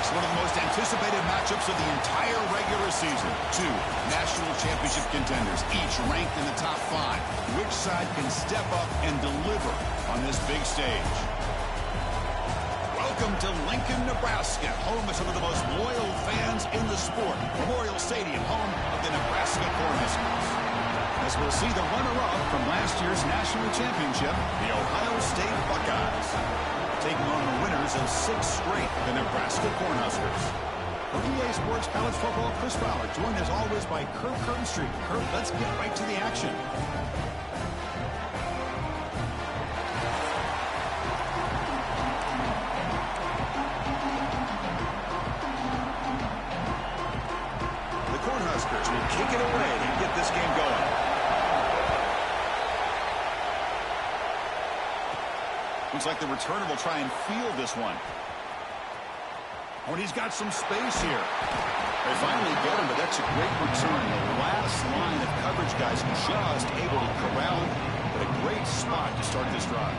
Next, one of the most anticipated matchups of the entire regular season. Two national championship contenders, each ranked in the top 5. Which side can step up and deliver on this big stage? Welcome to Lincoln, Nebraska, home of some of the most loyal fans in the sport. Memorial Stadium, home of the Nebraska Cornhuskers. As we'll see the runner-up from last year's national championship, the Ohio State Buckeyes, taking on the winners of 6 straight, the Nebraska Cornhuskers. For EA Sports College Football, Chris Fowler, joined as always by Kurt Street. Kurt, let's get right to the action. The Cornhuskers will kick it away and get this game going. Looks like the returner will try and field this one. Oh, and he's got some space here. They finally get him, but that's a great return. The last line of coverage guys just able to corral him, but a great spot to start this drive.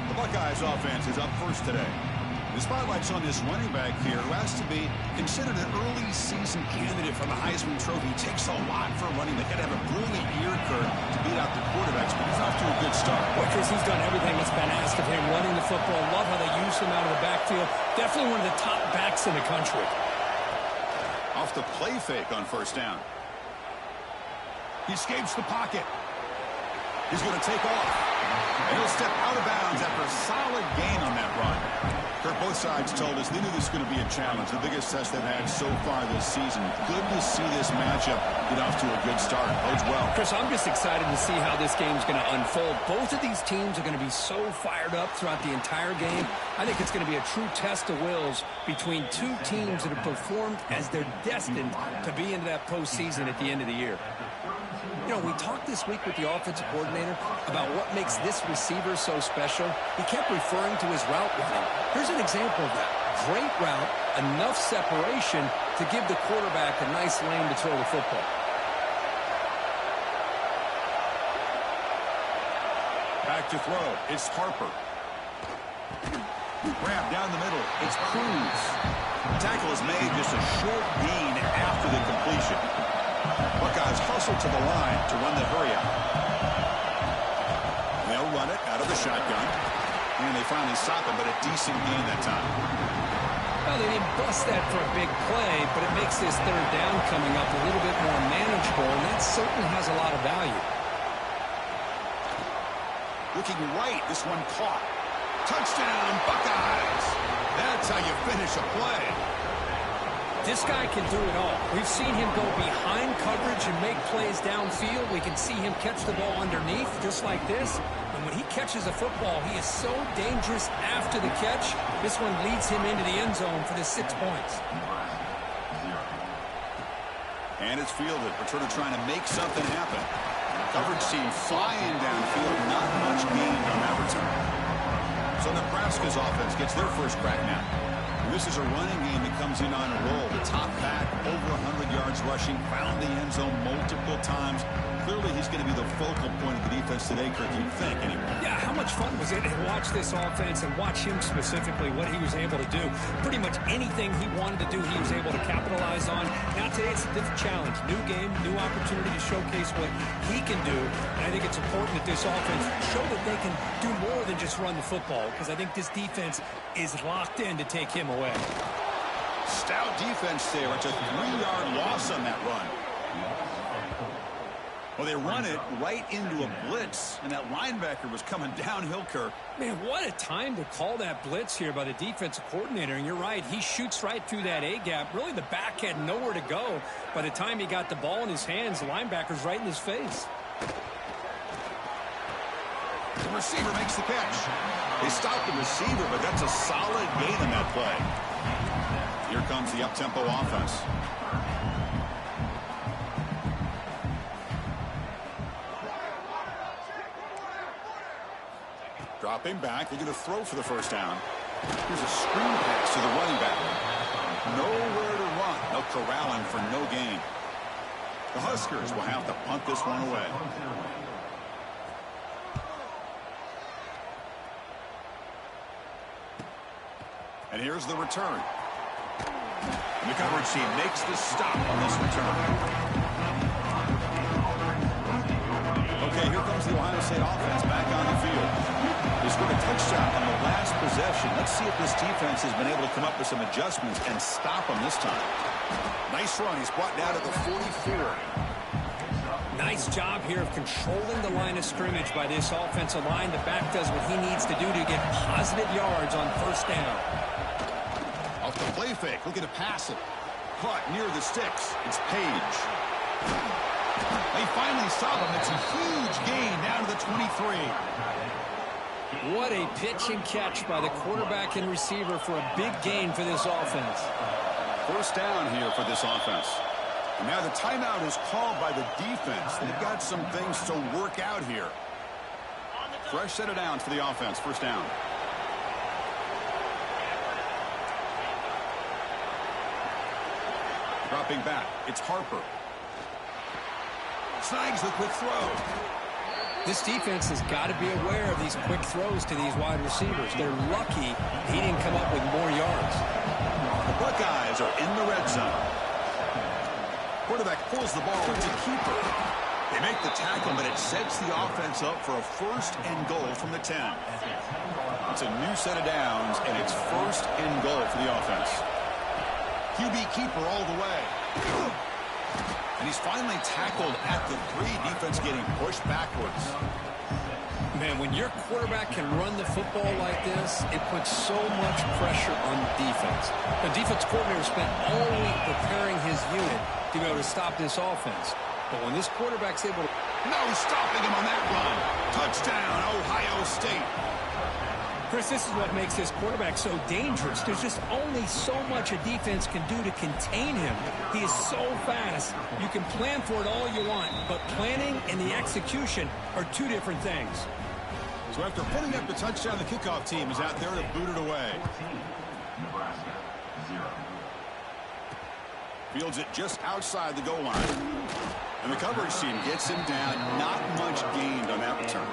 The Buckeyes offense is up first today. The spotlight's on this running back here, who has to be considered an early season candidate for the Heisman Trophy. He takes a lot for running. They've got to have a brilliant year, Kurt, to beat out the quarterbacks, but he's off to a good start. Well, Chris, he's done everything that's been asked of him, running the football. Love how they use him out of the backfield. Definitely one of the top backs in the country. Off the play fake on first down. He escapes the pocket. He's going to take off. And he'll step out of bounds after a solid gain on that run. Kurt, both sides told us they knew this was going to be a challenge. The biggest test they've had so far this season. Good to see this matchup get off to a good start. Bodes well. Chris, I'm just excited to see how this game's going to unfold. Both of these teams are going to be so fired up throughout the entire game. I think it's going to be a true test of wills between two teams that have performed as they're destined to be into that postseason at the end of the year. You know, we talked this week with the offensive coordinator about what makes this receiver so special. He kept referring to his route running. Here's an example of that. Great route, enough separation to give the quarterback a nice lane to throw the football. Back to throw. It's Harper. Grab down the middle. It's Cruz. Tackle is made, just a short gain after the completion. Buckeyes hustle to the line to run the hurry out. They'll run it out of the shotgun. And they finally stop him, but a decent gain that time. Well, they didn't bust that for a big play, but it makes this third down coming up a little bit more manageable, and that certainly has a lot of value. Looking right, this one caught. Touchdown, Buckeyes! That's how you finish a play. This guy can do it all. We've seen him go behind coverage and make plays downfield. We can see him catch the ball underneath, just like this. And when he catches a football, he is so dangerous after the catch. This one leads him into the end zone for the 6 points. And it's fielded. Returner trying to make something happen. Coverage team flying downfield. Not much gain on that return. So Nebraska's offense gets their first crack now. This is a running game that comes in on a roll. The top back, over 100 yards rushing, found the end zone multiple times. Clearly, he's going to be the focal point of the defense today, Kirk, you think, anyway. Yeah, how much fun was it to watch this offense and watch him specifically, what he was able to do. Pretty much anything he wanted to do, he was able to capitalize on. Now today, it's a different challenge. New game, new opportunity to showcase what he can do. And I think it's important that this offense show that they can do more than just run the football, because I think this defense is locked in to take him away. Stout defense there. It's a 3-yard loss on that run. Well, they run it right into a blitz, and that linebacker was coming downhill, Kirk. Man, what a time to call that blitz here by the defensive coordinator. And you're right, he shoots right through that A-gap. Really, the back had nowhere to go. By the time he got the ball in his hands, the linebacker's right in his face. The receiver makes the catch. They stopped the receiver, but that's a solid gain in that play. Here comes the up-tempo offense. Dropping back, they're going to throw for the first down. Here's a screen pass to the running back. Nowhere to run. They'll corral him for no gain. The Huskers will have to punt this one away. And here's the return. And the coverage team makes the stop on this return. Okay, here comes the Ohio State offense back on the field. They scored a touchdown on the last possession. Let's see if this defense has been able to come up with some adjustments and stop them this time. Nice run. He's brought down to the 44. Nice job here of controlling the line of scrimmage by this offensive line. The back does what he needs to do to get positive yards on first down. Off the play fake. Looking to pass it. Caught near the sticks. It's Page. They finally stop him. It's a huge gain down to the 23. What a pitch and catch by the quarterback and receiver for a big gain for this offense. First down here for this offense. And now the timeout is called by the defense. They've got some things to work out here. Fresh set of downs for the offense. First down. Dropping back. It's Harper. Snags the quick throw. This defense has got to be aware of these quick throws to these wide receivers. They're lucky he didn't come up with more yards. The Buckeyes are in the red zone. Quarterback pulls the ball into keeper. They make the tackle, but it sets the offense up for a first and goal from the 10. It's a new set of downs, and it's first and goal for the offense. QB keeper all the way. And he's finally tackled at the 3. Defense getting pushed backwards. Man, when your quarterback can run the football like this, it puts so much pressure on the defense. The defense coordinator spent all week preparing his unit to be able to stop this offense. But when this quarterback's able to... No stopping him on that run. Touchdown, Ohio State. Chris, this is what makes this quarterback so dangerous. There's just only so much a defense can do to contain him. He is so fast. You can plan for it all you want, but planning and the execution are two different things. So after putting up the touchdown, the kickoff team is out there to boot it away. Nebraska, 0. Fields it just outside the goal line. And the coverage team gets him down. Not much gained on that return.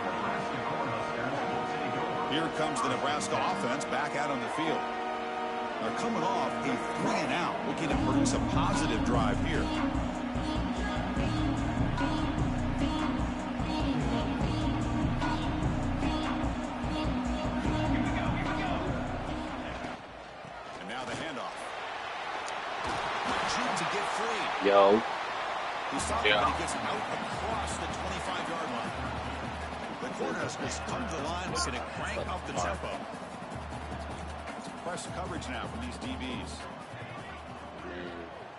Here comes the Nebraska offense back out on the field. They're coming off a 3-and-out, looking to produce a positive drive here. And now the handoff. Shoot to get free. Yo. He's stopping, but he gets out across the 25-yard line. The Cornhuskers come to the line, looking to crank up the tempo. Press coverage now from these DBs.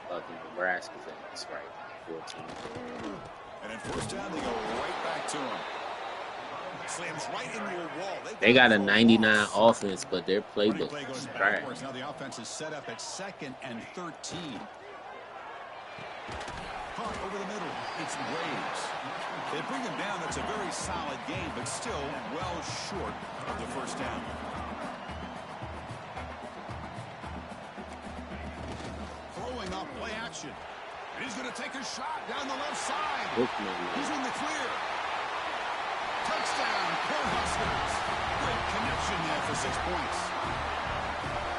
Fucking Nebraska's in this right. 14. And in first down, they go right back to him. Slams right into a wall. They got a 99 offense, but their playbook Play goes is trash. backwards. Now the offense is set up at 2nd and 13. Caught over the middle. It's Graves. They bring him down. That's a very solid game, but still well short of the first down. Throwing off play action. And he's going to take a shot down the left side. He's in the clear. Touchdown, Cornhuskers. Great connection there for 6 points.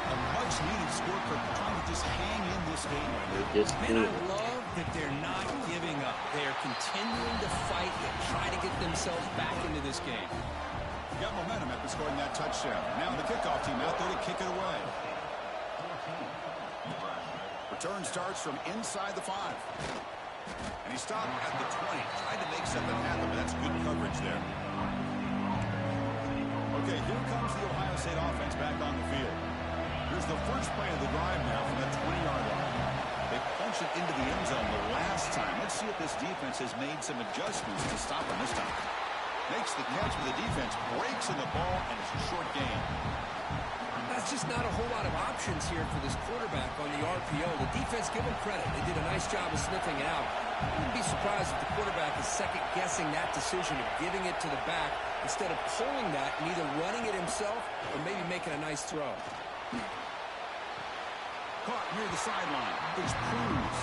A much-needed score for trying to just hang in this game. Man, I love that they're not giving up. They are continuing to fight and try to get themselves back into this game. Got momentum after scoring that touchdown. Now the kickoff team out there to kick it away. Return starts from inside the 5. And he stopped at the 20. Tried to make something happen, but that's good coverage there. Okay, here comes the Ohio State offense back on the field. Here's the first play of the drive now from that 20-yard line. They punched it into the end zone the last time. Let's see if this defense has made some adjustments to stop him this time. Makes the catch for the defense, breaks in the ball, and it's a short gain. That's just not a whole lot of options here for this quarterback on the RPO. The defense, give them credit. They did a nice job of sniffing it out. I wouldn't be surprised if the quarterback is second-guessing that decision of giving it to the back instead of pulling that and either running it himself or maybe making a nice throw. Caught near the sideline. It's Cruz.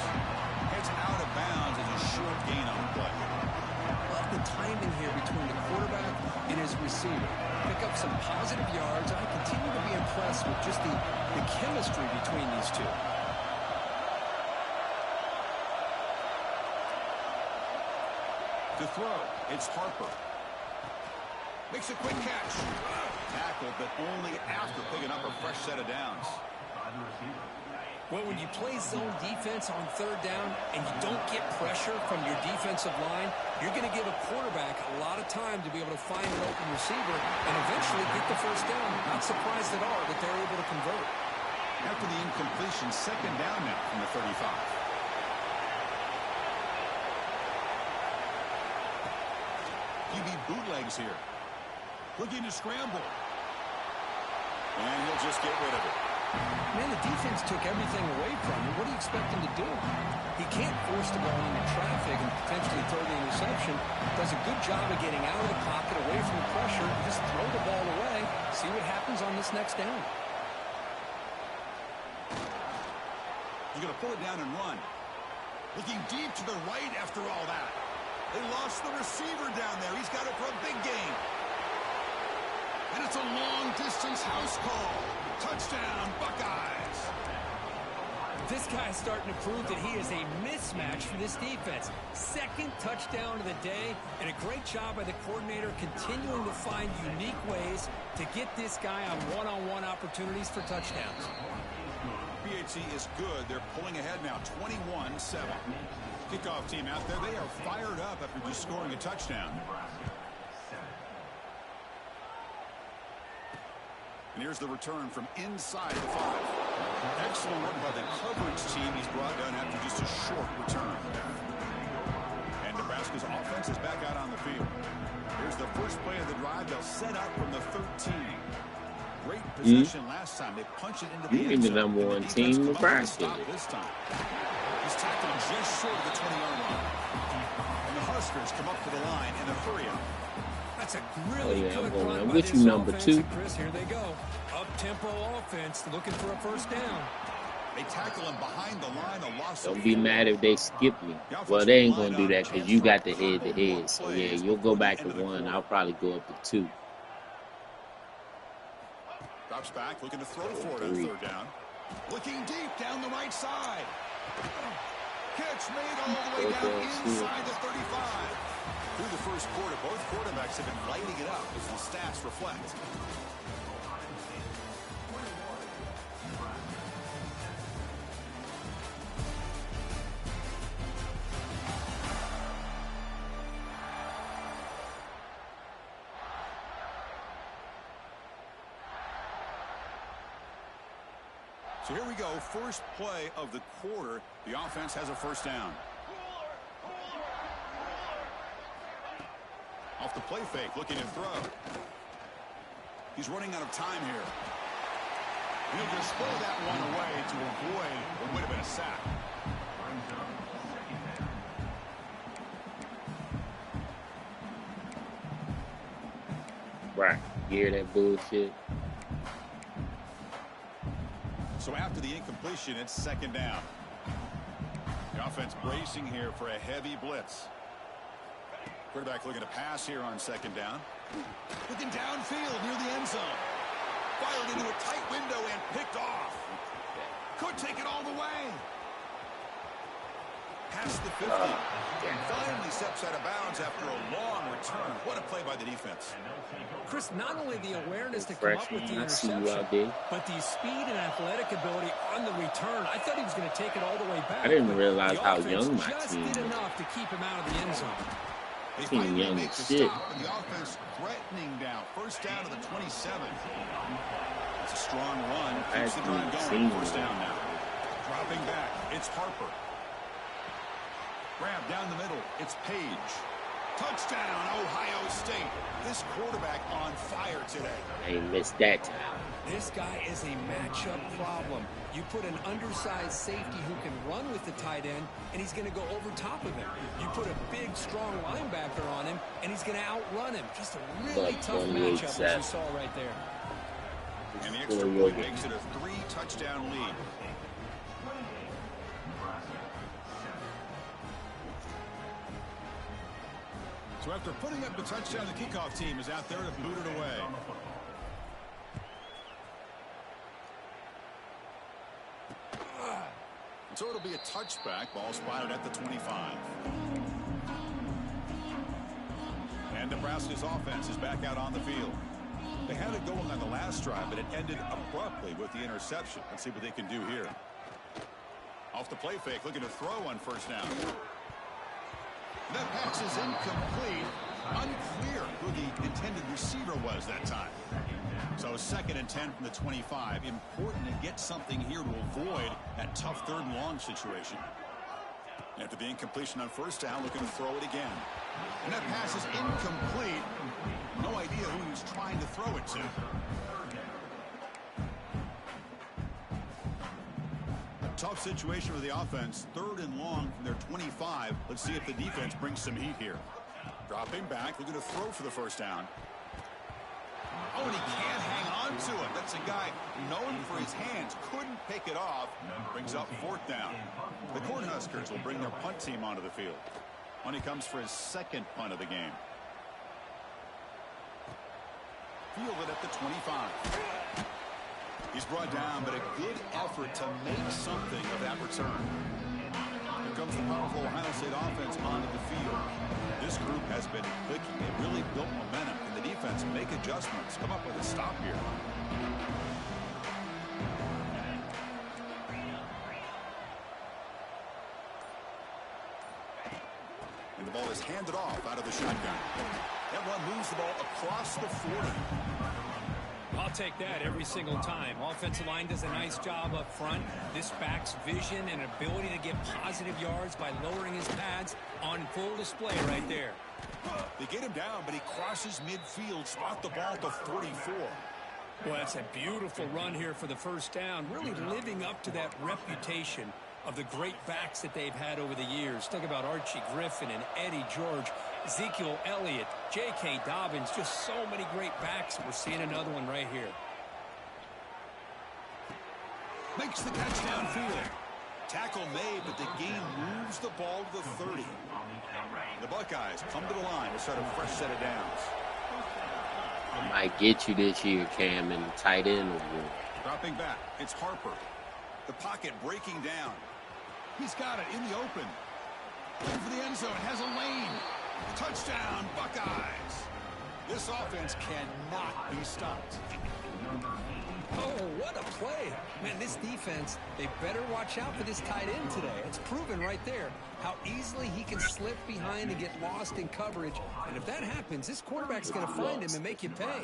Heads out of bounds as a short gain on the play. Love the timing here between the quarterback and his receiver. Pick up some positive yards. I continue to be impressed with just the chemistry between these two. To throw, it's Harper. Makes a quick catch. Tackled, but only after picking up a fresh set of downs. Well, when you play zone defense on third down and you don't get pressure from your defensive line, you're going to give a quarterback a lot of time to be able to find an open receiver and eventually get the first down. Not surprised at all that they're able to convert. After the incompletion, second down now from the 35. QB bootlegs here. Looking to scramble. And he'll just get rid of it. Man, the defense took everything away from him. What do you expect him to do? He can't force the ball into traffic and potentially throw the interception. Does a good job of getting out of the pocket, away from the pressure, and just throw the ball away. See what happens on this next down. He's going to pull it down and run. Looking deep to the right after all that. They lost the receiver down there. He's got it for a big gain. And it's a long-distance house call. Touchdown, Buckeyes. This guy's starting to prove that he is a mismatch for this defense. Second touchdown of the day, and a great job by the coordinator continuing to find unique ways to get this guy on one-on-one opportunities for touchdowns. BHC is good. They're pulling ahead now, 21-7. Kickoff team out there. They are fired up after just scoring a touchdown. And here's the return from inside the 5. Excellent work by the coverage team. He's brought down after just a short return. And Nebraska's offense is back out on the field. Here's the first play of the drive. They'll set up from the 13. Great possession last time. They punch it into the end zone. The number one team, Nebraska. This time. He's tackled just short of the 20-yard line. And the Huskers come up to the line in a hurry-up. That's a really good run I'm by with this you, number offense. 2. Chris, here they go. Up-tempo offense looking for a first down. They tackle him behind the line. A loss. Don't be mad if they skip me. Well, they ain't going to do that because you got the head-to-head. So, yeah, you'll go back to 1. I'll probably go up to 2. Drops back, looking to throw for it on third down. Looking deep down the right side. Catch made all the way down inside the 35. Through the first quarter, both quarterbacks have been lighting it up as the stats reflect. So here we go, first play of the quarter. The offense has a first down. Off the play fake, looking to throw. He's running out of time here. He'll just throw that one away to avoid what would have been a sack. Right. You hear that bullshit? So after the incompletion, it's second down. The offense bracing here for a heavy blitz. Quarterback looking to pass here on second down. Looking downfield near the end zone. Fired into a tight window and picked off. Could take it all the way. Past the 50. And finally steps out of bounds after a long return. What a play by the defense. Chris, not only the awareness to come up with the interception, but the speed and athletic ability on the return. I thought he was going to take it all the way back. I didn't realize how young my just team did was. enough to keep him out of the end zone. They Team finally young make as the shit. stop, and the offense threatening down. First down to the 27. It's a strong run. Keeps the drive going. First down now. Dropping back. It's Harper. Grab down the middle. It's Page. Touchdown, Ohio State. This quarterback on fire today. I ain't missed that time. This guy is a matchup problem. You put an undersized safety who can run with the tight end, and he's going to go over top of him. You put a big, strong linebacker on him, and he's going to outrun him. Just a really tough matchup, as you saw right there. And the extra point makes it a 3-touchdown lead. So after putting up the touchdown, the kickoff team is out there to boot it away. And so it'll be a touchback. Ball spotted at the 25. Nebraska's offense is back out on the field. They had it going on the last drive, but it ended abruptly with the interception. Let's see what they can do here. Off the play fake, looking to throw on first down. That pass is incomplete. Unclear who the intended receiver was that time. So 2nd and 10 from the 25. Important to get something here to avoid that tough 3rd and long situation. After the incompletion on first down, looking to throw it again. And that pass is incomplete. No idea who he was trying to throw it to. A tough situation for the offense. 3rd and long from their 25. Let's see if the defense brings some heat here. Dropping back, looking to throw for the first down. Oh, and he can't hang on to it. That's a guy known for his hands. Couldn't pick it off. Brings up 4th down. The Cornhuskers will bring their punt team onto the field. When he comes for his 2nd punt of the game. Fielded at the 25. He's brought down, but a good effort to make something of that return. Here comes the powerful Ohio State offense onto the field. This group has been clicking. They really built momentum. And the defense make adjustments. Come up with a stop here. And the ball is handed off out of the shotgun. That one moves the ball across the 40. I'll take that every single time. Offensive line does a nice job up front. This back's vision and ability to get positive yards by lowering his pads on full display right there. They get him down, but he crosses midfield, spot the ball at the 44. Well, that's a beautiful run here for the first down, really living up to that reputation of the great backs that they've had over the years. Think about Archie Griffin and Eddie George, Ezekiel Elliott, J.K. Dobbins, just so many great backs. We're seeing another one right here. Makes the catch downfield. Tackle made, but the game moves the ball to the 30. The Buckeyes come to the line to start a fresh set of downs. I might get you this year, Cam, in the tight end award. Dropping back, it's Harper. The pocket breaking down. He's got it in the open. Looking for the end zone, has a lane. Touchdown, Buckeyes. This offense cannot be stopped. Oh, what a play. Man, this defense, they better watch out for this tight end today. It's proven right there how easily he can slip behind and get lost in coverage. And if that happens, this quarterback's going to find him and make you pay.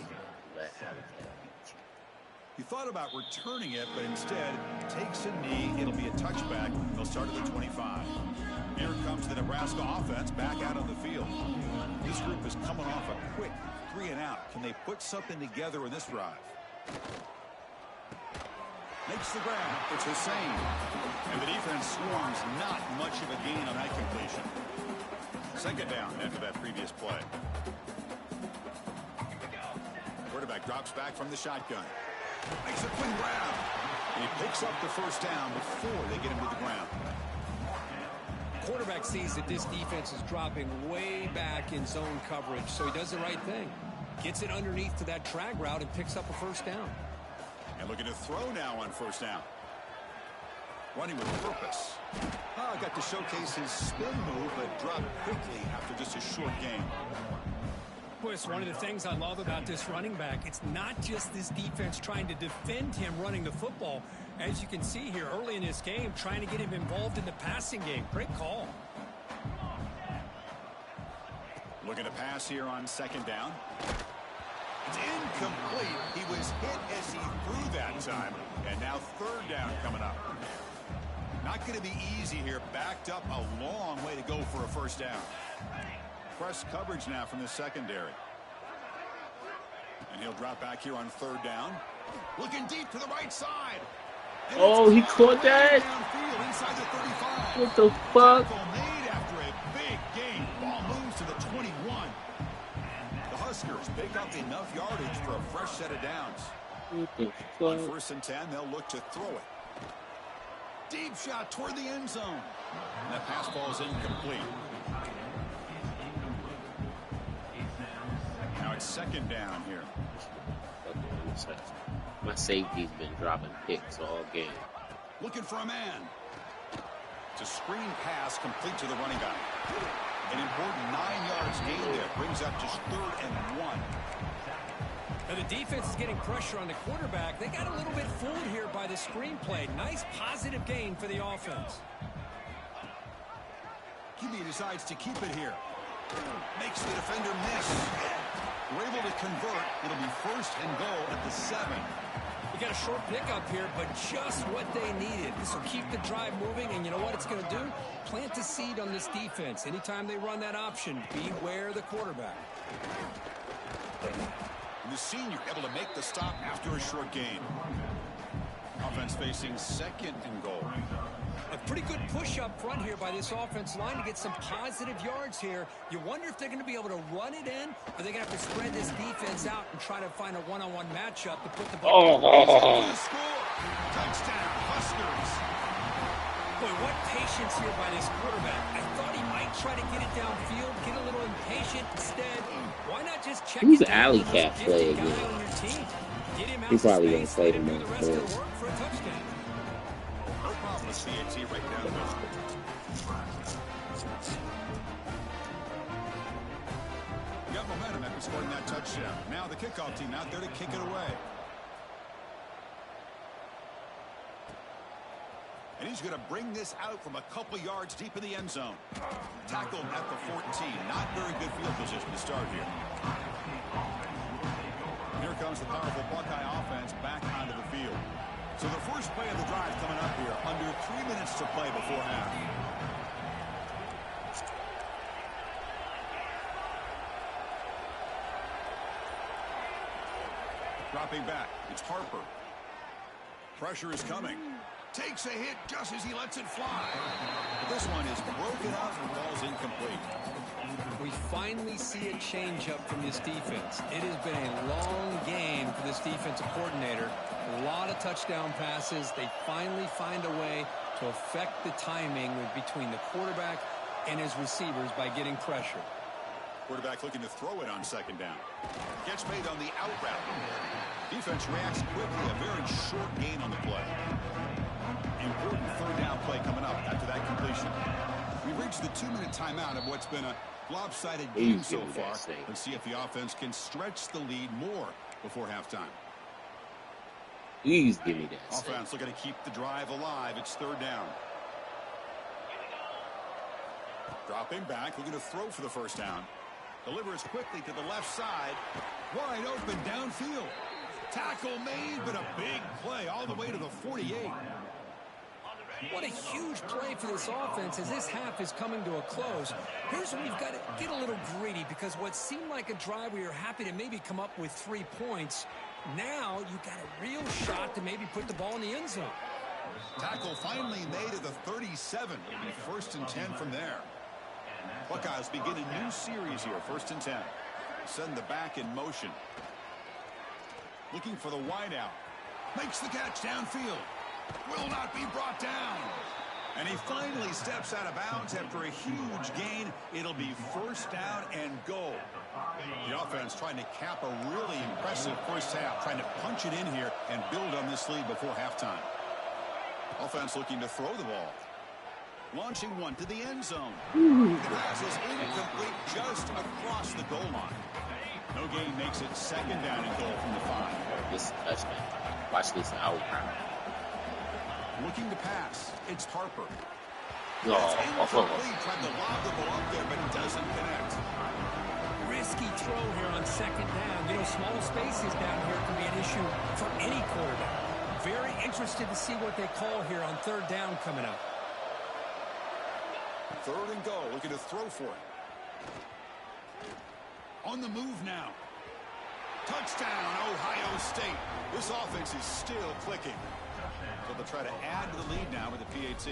He thought about returning it, but instead takes a knee. It'll be a touchback. They'll start at the 25. Here comes the Nebraska offense back out on the field. This group is coming off a quick 3-and-out. Can they put something together in this drive? Makes the grab. It's Hussein. And the defense swarms. Not much of a gain on that completion. 2nd down after that previous play. Quarterback drops back from the shotgun. Makes a quick grab. And he picks up the first down before they get him to the ground. Quarterback sees that this defense is dropping way back in zone coverage, so he does the right thing. Gets it underneath to that drag route and picks up a first down. And looking to throw now on first down. Running with purpose. Got to showcase his spin move, but dropped quickly after just a short game. Boy, it's one of the things I love about this running back. It's not just this defense trying to defend him running the football. As you can see here early in this game, trying to get him involved in the passing game. Great call. Looking to pass here on 2nd down. It's incomplete. He was hit as he threw that time. And now 3rd down coming up. Not going to be easy here. Backed up a long way to go for a first down. Press coverage now from the secondary. And he'll drop back here on 3rd down. Looking deep to the right side. And oh, he caught that? Inside the 35. What the fuck? Tackle made after a big gain. Ball moves to the 21. The Huskers pick up enough yardage for a fresh set of downs. What the On fuck? 1st and 10, they'll look to throw it. Deep shot toward the end zone. And that pass ball is incomplete. Now it's 2nd down here. My safety's been dropping picks all game. Looking for a man. It's a screen pass complete to the running back. An important 9 yards gain there. Brings up just 3rd and 1. And the defense is getting pressure on the quarterback. They got a little bit fooled here by the screenplay. Nice positive gain for the offense. QB decides to keep it here. Makes the defender miss. We're able to convert. It'll be 1st and goal at the 7. We got a short pickup here, but just what they needed. This will keep the drive moving, and you know what it's going to do? Plant a seed on this defense. Anytime they run that option, beware the quarterback. And the senior able to make the stop after a short gain. Offense facing 2nd and goal. A pretty good push up front here by this offense line to get some positive yards here. You wonder if they're going to be able to run it in, or they're going to have to spread this defense out and try to find a one-on-one matchup to put the ball. Touchdown, Huskers. Boy, what patience here by this quarterback. I thought he might try to get it downfield, get a little impatient. Instead, why not just check Who's it down Alley with Cat this play gifted guy again? on your team? Get him out He of probably gonna space, play let him do tomorrow. the rest of the work for a touchdown. No problem with CAT right down the middle. Got momentum after scoring that touchdown. Now the kickoff team out there to kick it away. And he's going to bring this out from a couple yards deep in the end zone. Tackled at the 14. Not very good field position to start here. Here comes the powerful Buckeye offense back onto the field. So the first play of the drive coming up here. Under 3 minutes to play before half. Dropping back. It's Harper. Pressure is coming. Takes a hit just as he lets it fly. But this one is broken up and falls incomplete. We finally see a changeup from this defense. It has been a long game for this defensive coordinator. A lot of touchdown passes. They finally find a way to affect the timing between the quarterback and his receivers by getting pressure. Quarterback looking to throw it on 2nd down. Gets made on the out route. Defense reacts quickly. A very short gain on the play. Important 3rd down play coming up after that completion. We've reached the 2-minute timeout of what's been a lopsided game so far. Let's see if the offense can stretch the lead more before halftime. Please give me that. Offense looking to keep the drive alive. It's 3rd down. Dropping back, looking to throw for the 1st down. Delivers quickly to the left side. Wide open downfield. Tackle made, but a big play all the way to the 48. What a huge play for this offense as this half is coming to a close. Here's where we've got to get a little greedy, because what seemed like a drive we were happy to maybe come up with 3 points, now you got a real shot to maybe put the ball in the end zone. Tackle finally made at the 37. It'll be 1st and 10 from there. Buckeyes begin a new series here. 1st and 10. Send the back in motion. Looking for the wideout. Makes the catch downfield. Will not be brought down. And he finally steps out of bounds after a huge gain. It'll be 1st down and goal. The offense trying to cap a really impressive 1st half, trying to punch it in here and build on this lead before halftime. Offense looking to throw the ball. Launching one to the end zone. The pass is incomplete just across the goal line. No gain makes it 2nd down and goal from the 5. This is a touchdown. Watch this out. Looking to pass. It's Harper. Oh, That's incomplete. Tried to lob the ball up there, but it doesn't connect. Risky throw here on 2nd down. You know, small spaces down here can be an issue for any quarterback. Very interested to see what they call here on 3rd down coming up. 3rd and goal. Looking to throw for it. On the move now. Touchdown, Ohio State. This offense is still clicking. So they'll try to add to the lead now with the PAT.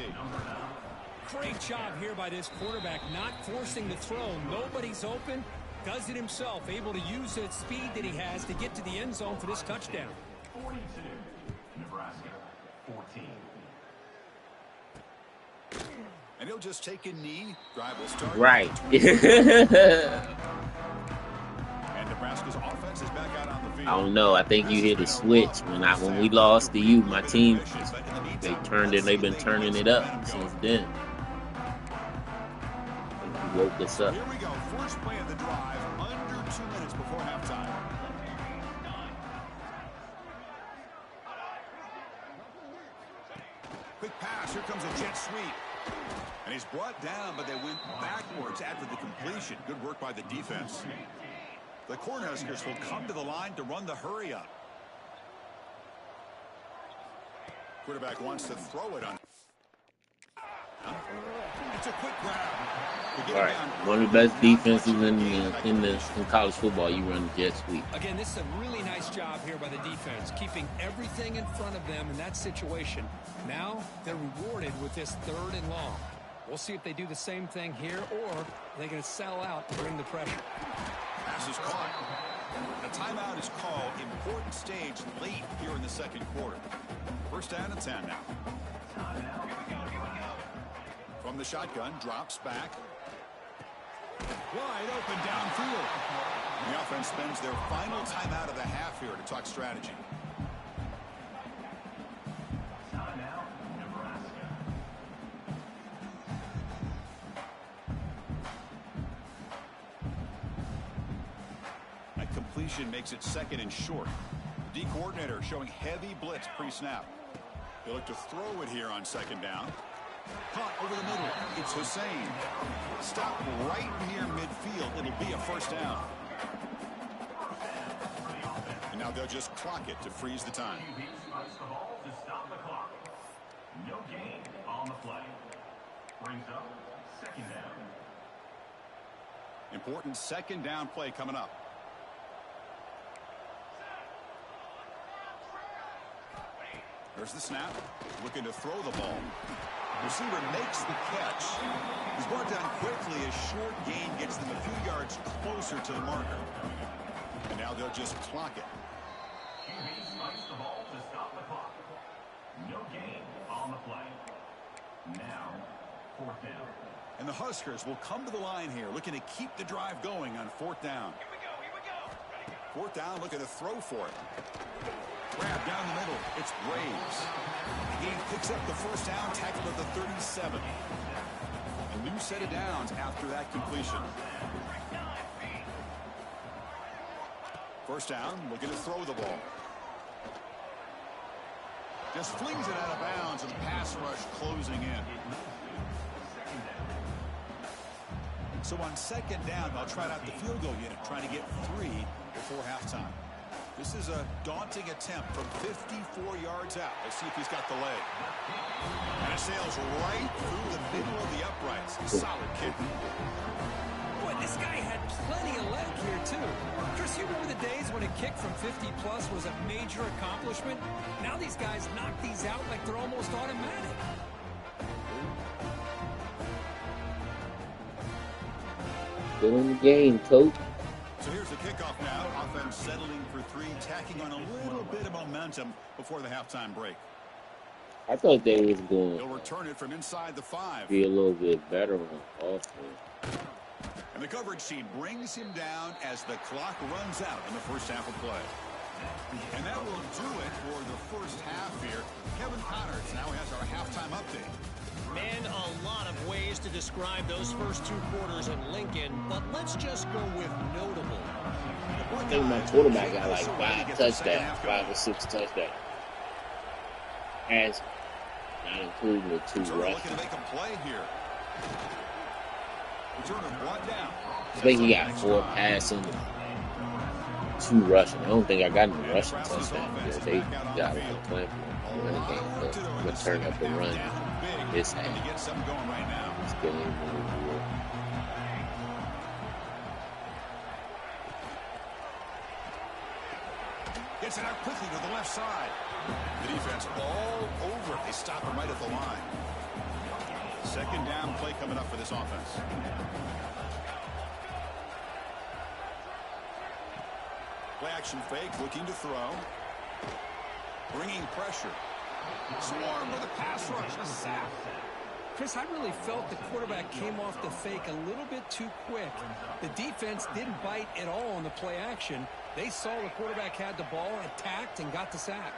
Great job here by this quarterback, not forcing the throw. Nobody's open. Does it himself, able to use the speed that he has to get to the end zone for this touchdown. 42, Nebraska, 14. And he'll just take a knee. Drive will start. Right. And Nebraska's offense is back out on the field. I don't know. I think you hit a switch when we lost to you. My team, they've been turning it up since then. woke us up. Here we go. First play of the drive, under 2 minutes before halftime. Quick pass. Here comes a jet sweep. And he's brought down, but they went backwards after the completion. Good work by the defense. The Cornhuskers will come to the line to run the hurry up. Quarterback wants to throw it on. It's a quick grab. All right, one of the best defenses in college football. You run the jet sweep. Again, this is a really nice job here by the defense, keeping everything in front of them in that situation. Now they're rewarded with this 3rd and long. We'll see if they do the same thing here, or they're going to sell out and bring the pressure. Pass is caught. The timeout is called. Important stage late here in the second quarter. First down and 10 now. From the shotgun, drops back. Wide open downfield. The offense spends their final timeout of the half here to talk strategy. Timeout, Nebraska. That completion makes it 2nd and short. The D coordinator showing heavy blitz pre-snap. They look to throw it here on 2nd down. Caught over the middle. It's Hussein. Stop right near midfield. It'll be a first down. And now they'll just clock it to freeze the time. QB spikes the ball to stop the clock. No gain on the play. Brings up 2nd down. Important 2nd down play coming up. There's the snap. Looking to throw the ball. Receiver makes the catch. He's brought down quickly. A short gain gets them a few yards closer to the marker. And now they'll just clock it. QB spikes the ball to stop the clock. No gain on the play. Now, 4th down. And the Huskers will come to the line here, looking to keep the drive going on 4th down. Here we go. 4th down, looking to throw for it. Grab down the middle. It's Braves. The game picks up the first down, tackled at the 37. A new set of downs after that completion. First down, looking to throw the ball. Just flings it out of bounds, and the pass rush closing in. So on 2nd down, they'll try out the field goal unit, trying to get 3 before halftime. This is a daunting attempt from 54 yards out. Let's see if he's got the leg. And it sails right through the middle of the uprights. Solid kick. Boy, this guy had plenty of leg here, too. Chris, you remember the days when a kick from 50-plus was a major accomplishment? Now these guys knock these out like they're almost automatic. Still in the game, coach. So here's the kickoff now. Offense settling for 3, tacking on a little bit of momentum before the halftime break. I thought they was going They'll return it from inside the 5. to be a little bit better on offense. And the coverage team brings him down as the clock runs out in the first half of play. And that will do it for the first half here. Kevin Connors now has our halftime update. Man, a lot of ways to describe those first 2 quarters in Lincoln, but let's just go with notable. I think my quarterback got like 5 touchdowns, 5 or 6 touchdowns. As not including the 2 Looking rushes. to make a play here. Returner brought down. I think he got 4 passing, 2 rushing. I don't think I got any rushing touchdowns. They got a lot of plan for the running game, but I'm going to turn up the run this half. To get something going right now. It's getting a little. Gets it out quickly to the left side. The defense all over it. They stop him right at the line. 2nd down play coming up for this offense. Play action fake, looking to throw. Bringing pressure. Swarm with a pass rush. A sack. Chris, I really felt the quarterback came off the fake a little bit too quick. The defense didn't bite at all on the play action. They saw the quarterback had the ball, attacked, and got the sack.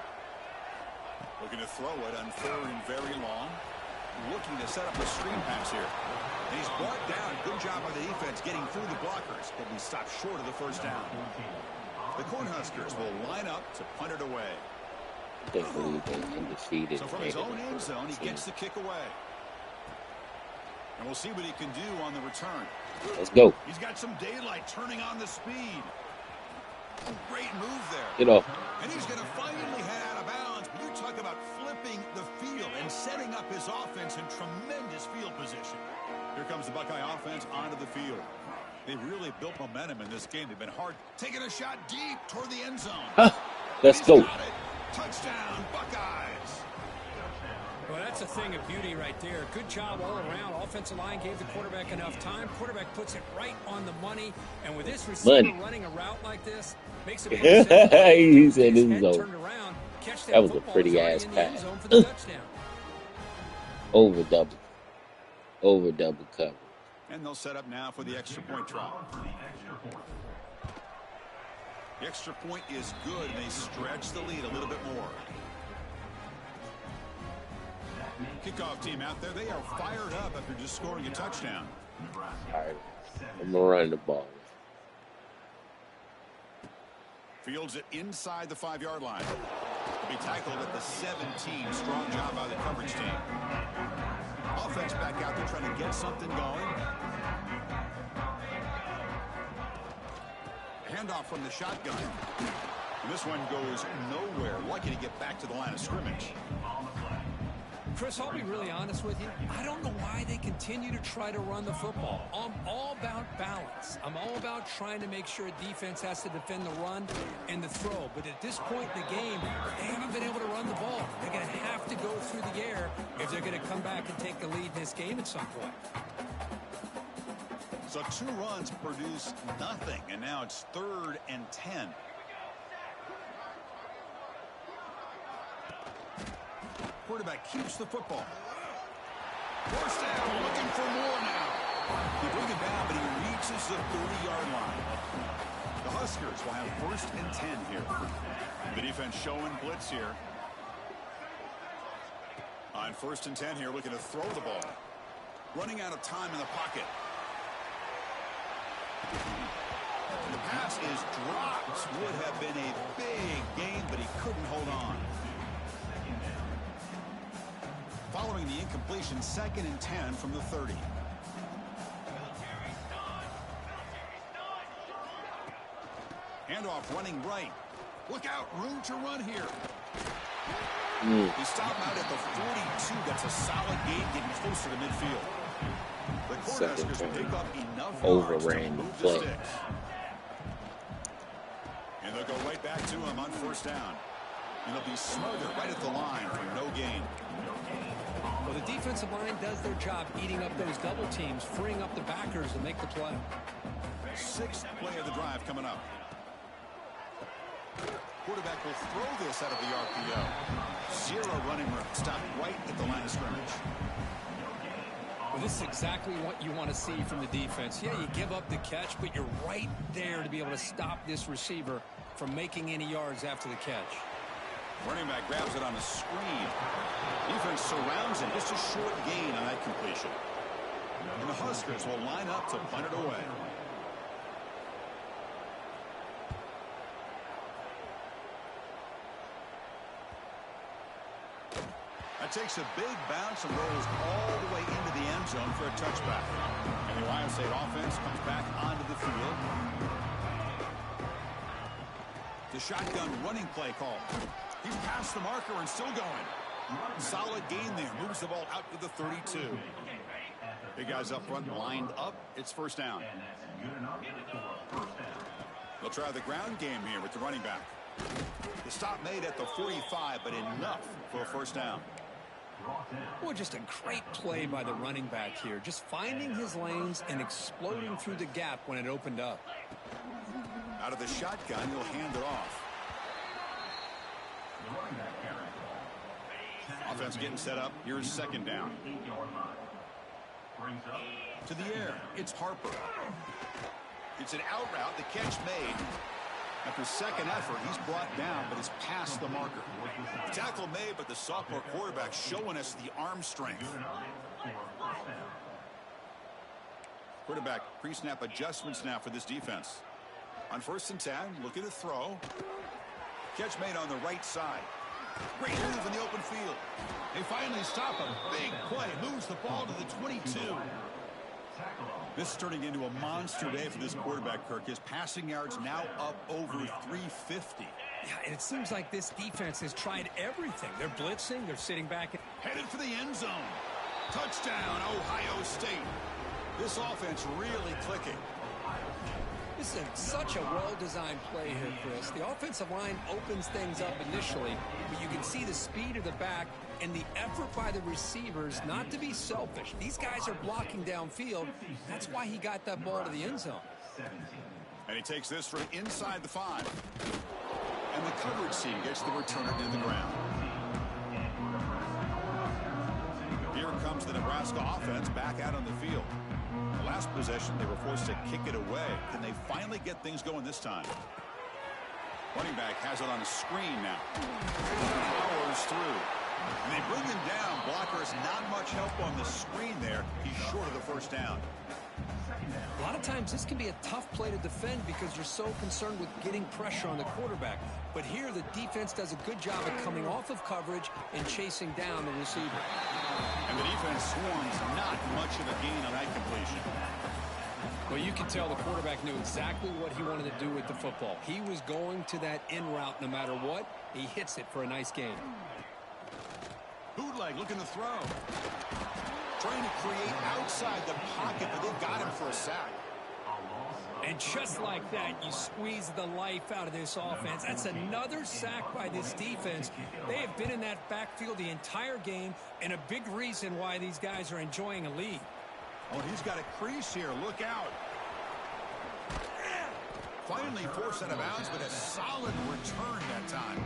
Looking to throw it on 3rd and very long. Looking looking to set up a screen pass here. And he's brought down. Good job by the defense getting through the blockers. But we stopped short of the first down. The Cornhuskers will line up to punt it away. They believe they undefeated. So from his own end zone, he gets the kick away. And we'll see what he can do on the return. Let's go. He's got some daylight turning on the speed. Great move there. Get off. And he's going to finally head out of bounds. But you talk about flipping the field and setting up his offense in tremendous field position. Here comes the Buckeye offense onto the field. They've really built momentum in this game. They've been hard. Taking a shot deep toward the end zone. Let's go. Touchdown, Buckeyes. Well, that's a thing of beauty right there. Good job all around. Offensive line gave the quarterback enough time. Quarterback puts it right on the money. And with this receiver running a route like this, makes it he said this is over. turned around, catch That was a pretty ass pass. Over double cover. And they'll set up now for the extra point try. The extra point is good, and they stretch the lead a little bit more. Kickoff team out there, they are fired up after just scoring a touchdown. All right, I'm going to run the ball. Fields it inside the 5-yard line. To be tackled at the 17. Strong job by the coverage team. Offense back out there trying to get something going. Handoff from the shotgun. And this one goes nowhere. Lucky to get back to the line of scrimmage. Chris, I'll be really honest with you. I don't know why they continue to try to run the football. I'm all about balance. I'm all about trying to make sure defense has to defend the run and the throw. But at this point in the game, they haven't been able to run the ball. They're going to have to go through the air if they're going to come back and take the lead in this game at some point. So 2 runs produce nothing, and now it's 3rd and 10. Quarterback keeps the football. First down, looking for more now. They bring it down, but he reaches the 30-yard line. The Huskers will have 1st and 10 here. The defense showing blitz here. On 1st and 10 here, looking to throw the ball. Running out of time in the pocket. The pass is dropped. Would have been a big gain, but he couldn't hold on. Following the incompletion, 2nd and 10 from the 30. Handoff running right. Look out, room to run here. He stopped out at the 42. That's a solid gain, getting closer to midfield. The Cornhuskers will pick up enough overran play. And they'll go right back to him on 1st down. And they'll be smothered right at the line for no gain. Well, the defensive line does their job eating up those double teams, freeing up the backers to make the play. 6th play of the drive coming up. Quarterback will throw this out of the RPO. 0 running room. Stopped right at the line of scrimmage. Well, this is exactly what you want to see from the defense. Yeah, you give up the catch, but you're right there to be able to stop this receiver from making any yards after the catch. Running back grabs it on a screen. Defense surrounds him. Just a short gain on that completion. And the Huskers will line up to punt it away. That takes a big bounce and rolls all the way into the end zone for a touchback. And the Ohio State offense comes back onto the field. The shotgun running play call. He's past the marker and still going. Solid gain there. Moves the ball out to the 32. Big guys up front lined up. It's 1st down. They'll try the ground game here with the running back. The stop made at the 45, but enough for a 1st down. Well, just a great play by the running back here. Just finding his lanes and exploding through the gap when it opened up. Out of the shotgun, he'll hand it off. Offense getting set up. Here's 2nd down. To the air. It's Harper. It's an out route. The catch made. After second effort, he's brought down, but is past the marker. Tackle made, but the sophomore quarterback showing us the arm strength. Quarterback pre-snap adjustments now for this defense. On 1st and 10, looking to throw. Catch made on the right side. Great move in the open field. They finally stop him. Big play. Moves the ball to the 22. This is turning into a monster day for this quarterback, Kirk. His passing yards now up over 350. Yeah, and it seems like this defense has tried everything. They're blitzing. They're sitting back. Headed for the end zone. Touchdown, Ohio State. This offense really clicking. This is such a well-designed play here, Chris. The offensive line opens things up initially, but you can see the speed of the back and the effort by the receivers not to be selfish. These guys are blocking downfield. That's why he got that ball to the end zone. And he takes this from inside the 5. And the coverage team gets the returner to the ground. Here comes the Nebraska offense back out on the field. The last possession, they were forced to kick it away. Can they finally get things going this time? Running back has it on a screen now. Powers through. And they bring him down. Blockers not much help on the screen there. He's short of the first down. A lot of times this can be a tough play to defend because you're so concerned with getting pressure on the quarterback. But here the defense does a good job of coming off of coverage and chasing down the receiver. And the defense swarms not much of a gain on that completion. Well, you can tell the quarterback knew exactly what he wanted to do with the football. He was going to that in route no matter what. He hits it for a nice gain. Bootleg looking to throw. Trying to create outside the pocket, but they've got him for a sack. And just like that, you squeeze the life out of this offense. That's another sack by this defense. They have been in that backfield the entire game, and a big reason why these guys are enjoying a lead. Oh, he's got a crease here. Look out. Finally forced out of bounds, but a solid return that time.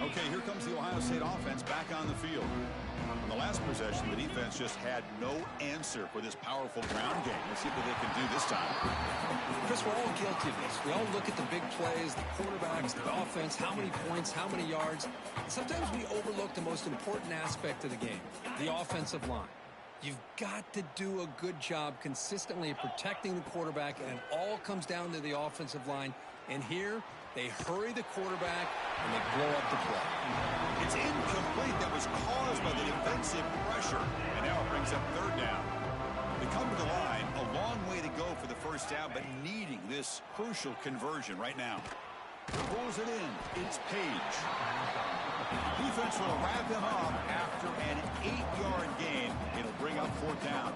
Okay, here comes the Ohio State offense back on the field. In the last possession, the defense just had no answer for this powerful ground game. Let's see what they can do this time. Chris, we're all guilty of this. We all look at the big plays, the quarterbacks, the offense, how many points, how many yards. Sometimes we overlook the most important aspect of the game, the offensive line. You've got to do a good job consistently protecting the quarterback, and it all comes down to the offensive line. And here, they hurry the quarterback, and they blow up the play. It's incomplete. That was caused by the defensive pressure. And now it brings up 3rd down. They come to the line, a long way to go for the first down, but needing this crucial conversion right now. Pulls it in. It's Page. Defense will wrap him up after an 8-yard gain. It'll bring up 4th down.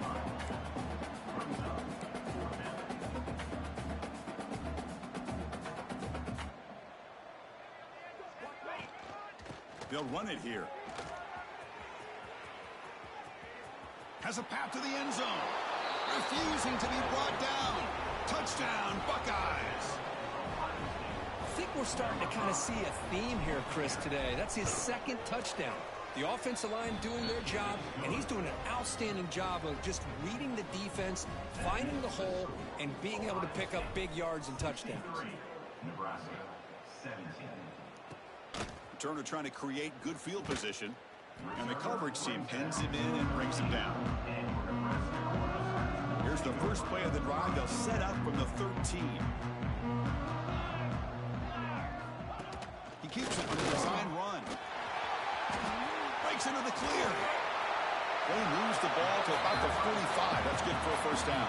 They'll run it here. Has a path to the end zone. Refusing to be brought down. Touchdown, Buckeyes. I think we're starting to kind of see a theme here, Chris, today. That's his 2nd touchdown. The offensive line doing their job, and he's doing an outstanding job of just reading the defense, finding the hole, and being able to pick up big yards and touchdowns. Nebraska 17. Turner trying to create good field position, and the coverage team pins him in and brings him down. Here's the first play of the drive. They'll set up from the 13. He keeps it with a design run. Breaks into the clear. They moves the ball to about the 45. That's good for a first down.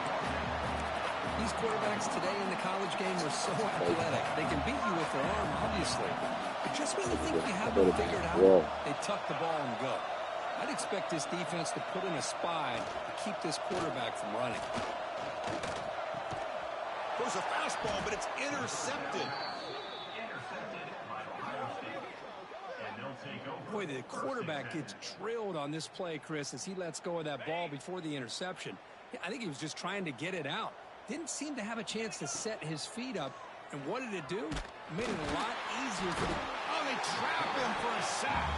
These quarterbacks today in the college game are so athletic. They can beat you with their arm, obviously. But just when you think you have it figured out, they tuck the ball and go. I'd expect this defense to put in a spy to keep this quarterback from running. There's a fastball, but it's intercepted. Boy, the quarterback gets drilled on this play, Chris, as he lets go of that ball before the interception. I think he was just trying to get it out. Didn't seem to have a chance to set his feet up. And what did it do? It made it a lot easier for the... Oh, they trap him for a sack.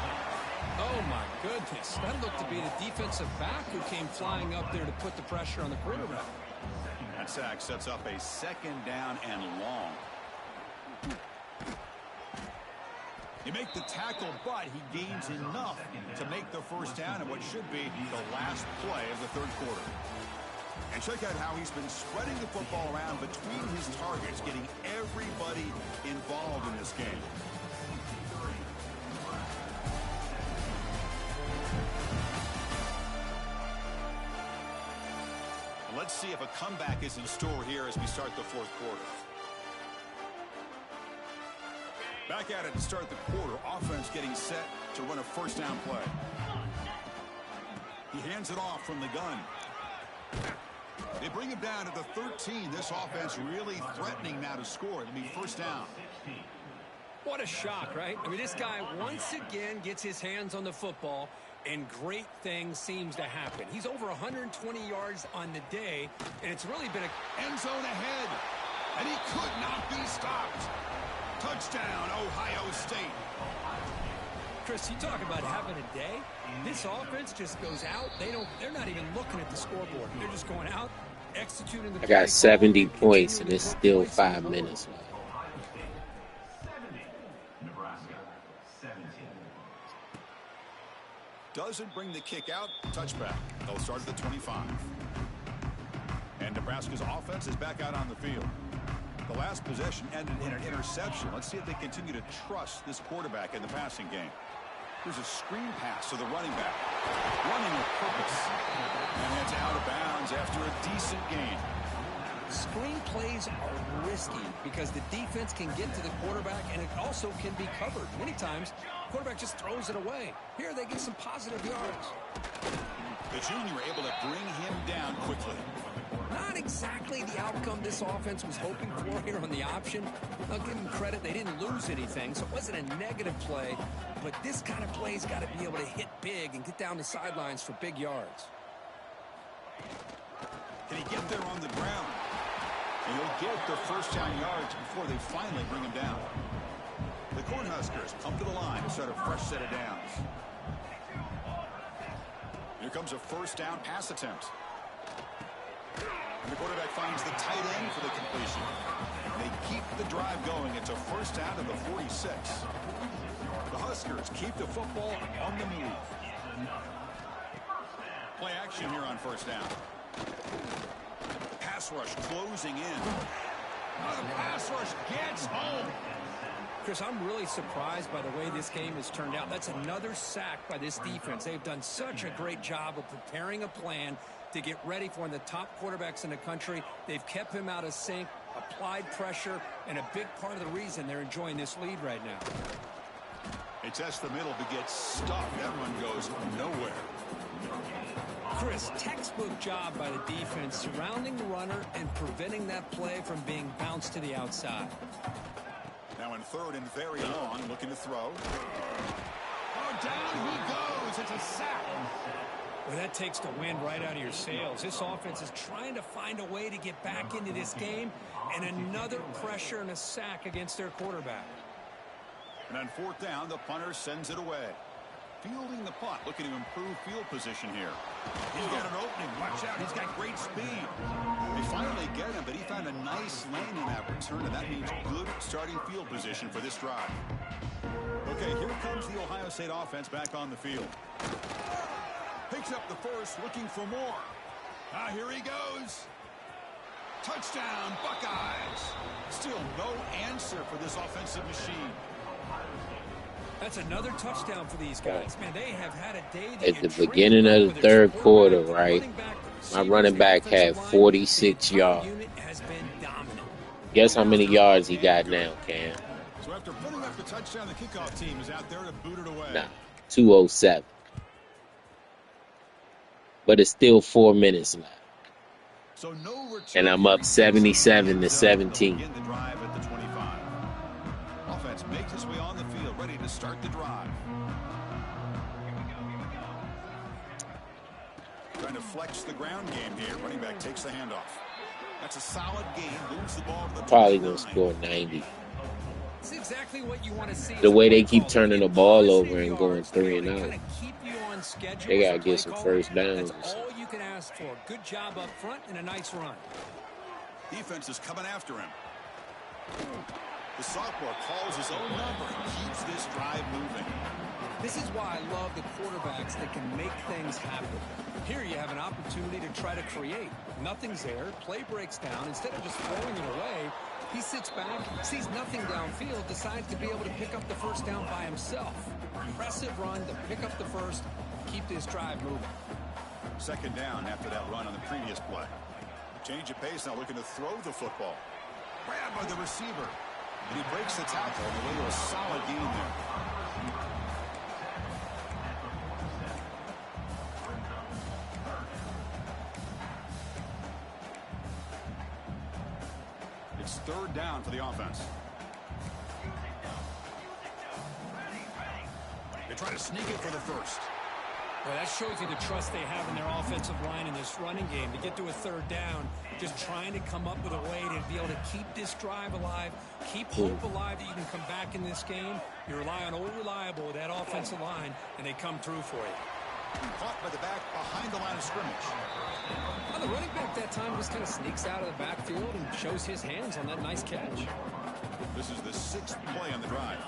Oh, my goodness. That looked to be the defensive back who came flying up there to put the pressure on the quarterback. That sack sets up a 2nd down and long. You make the tackle, but he gains enough to make the first down in what should be the last play of the third quarter. And check out how he's been spreading the football around between his targets, getting everybody involved in this game. Let's see if a comeback is in store here as we start the fourth quarter. Back at it to start the quarter. Offense getting set to run a first down play. He hands it off from the gun. They bring him down to the 13. This offense really threatening now to score. It'll be first down. What a shock, right? I mean, this guy once again gets his hands on the football, and great things seems to happen. He's over 120 yards on the day, and it's really been a end zone ahead, and he could not be stopped. Touchdown, Ohio State. Chris, you talk about having a day. This offense just goes out. They're not even looking at the scoreboard. They're just going out, executing the I got 70 points, and it's still 5 minutes left. Nebraska, 17. Doesn't bring the kick out. Touchback. They'll start at the 25. And Nebraska's offense is back out on the field. The last possession ended in an interception. Let's see if they continue to trust this quarterback in the passing game. Here's a screen pass to the running back. Running with purpose. And it's out of bounds after a decent gain. Screen plays are risky because the defense can get to the quarterback, and it also can be covered. Many times, the quarterback just throws it away. Here, they get some positive yards. The junior able to bring him down quickly. Not exactly the outcome this offense was hoping for here on the option. I'll give them credit. They didn't lose anything, so it wasn't a negative play. But this kind of play's got to be able to hit big and get down the sidelines for big yards. Can he get there on the ground? And he'll get the first down yards before they finally bring him down. The Cornhuskers pump to the line to start a fresh set of downs. Here comes a first down pass attempt. And the quarterback finds the tight end for the completion. They keep the drive going. It's a first down to the 46. The Huskers keep the football on the move. Play action here on first down. Pass rush closing in. The pass rush gets home. Chris, I'm really surprised by the way this game has turned out. That's another sack by this defense. They've done such a great job of preparing a plan to get ready for one of the top quarterbacks in the country. They've kept him out of sync, applied pressure, and a big part of the reason they're enjoying this lead right now. They test the middle, but get stuffed. That one goes nowhere. Chris, textbook job by the defense surrounding the runner and preventing that play from being bounced to the outside. Now in third and very long, looking to throw. Oh, down he goes. It's a sack. Well, that takes the wind right out of your sails. This offense is trying to find a way to get back into this game, and another pressure and a sack against their quarterback. And on fourth down, the punter sends it away. Fielding the punt, looking to improve field position here. He's got an opening. Watch out. He's got great speed. They finally get him, but he found a nice lane in that return, and that means good starting field position for this drive. Okay, here comes the Ohio State offense back on the field. Picks up the first, looking for more. Here he goes. Touchdown, Buckeyes. Still no answer for this offensive machine. That's another touchdown for these guys. Man, they have had a day. At the beginning of the third quarter, right, my running back had 46 yards. Guess how many yards he got now, Cam? So after putting up the touchdown, the kickoff team is out there to boot it away. Nah, 207. But it's still 4 minutes left. So no return, and I'm up 77 to 17. Begin the drive at the 25. Offense makes its way on the field, ready to start the drive. Trying to flex the ground game here. Running back takes the handoff. That's a solid game. Moves the ball to the Probably going to score 90. It's exactly what you want to see. The way they keep turning the ball over and going 3 and out. They got to get some first downs. That's all you can ask for. Good job up front and a nice run. Defense is coming after him. The sophomore calls his own number and keeps this drive moving. This is why I love the quarterbacks that can make things happen. Here you have an opportunity to try to create. Nothing's there. Play breaks down. Instead of just throwing it away, he sits back, sees nothing downfield, decides to be able to pick up the first down by himself. Impressive run to pick up the first, keep this drive moving. Second down after that run on the previous play. Change of pace, now looking to throw the football. Grabbed by the receiver. And he breaks the tackle on the way to a solid gain there. It's third down for the offense. They try to sneak it for the first. Well, that shows you the trust they have in their offensive line in this running game. To get to a third down, just trying to come up with a way to be able to keep this drive alive, keep hope alive that you can come back in this game. You rely on Old Reliable with that offensive line, and they come through for you. Caught by the back behind the line of scrimmage. Well, the running back that time just kind of sneaks out of the backfield and shows his hands on that nice catch. This is the sixth play on the drive.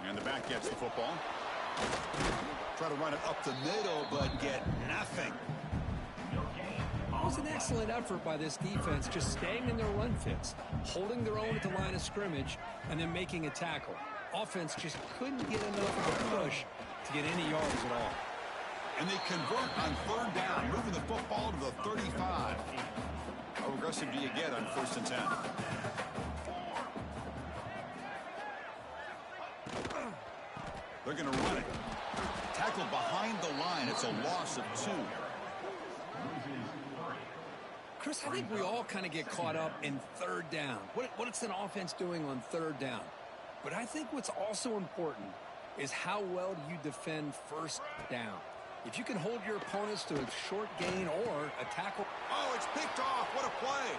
And the back gets the football. Try to run it up the middle, but get nothing. It was an excellent effort by this defense, just staying in their run fits, holding their own at the line of scrimmage, and then making a tackle. Offense just couldn't get enough of a push to get any yards at all. And they convert on third down, moving the football to the 35. How aggressive do you get on 1st and 10? They're going to run it. Tackled behind the line. It's a loss of 2. Chris, I think we all kind of get caught up in third down. What's an offense doing on third down? But I think what's also important is how well do you defend first down. If you can hold your opponents to a short gain or a tackle. Oh, it's picked off. What a play.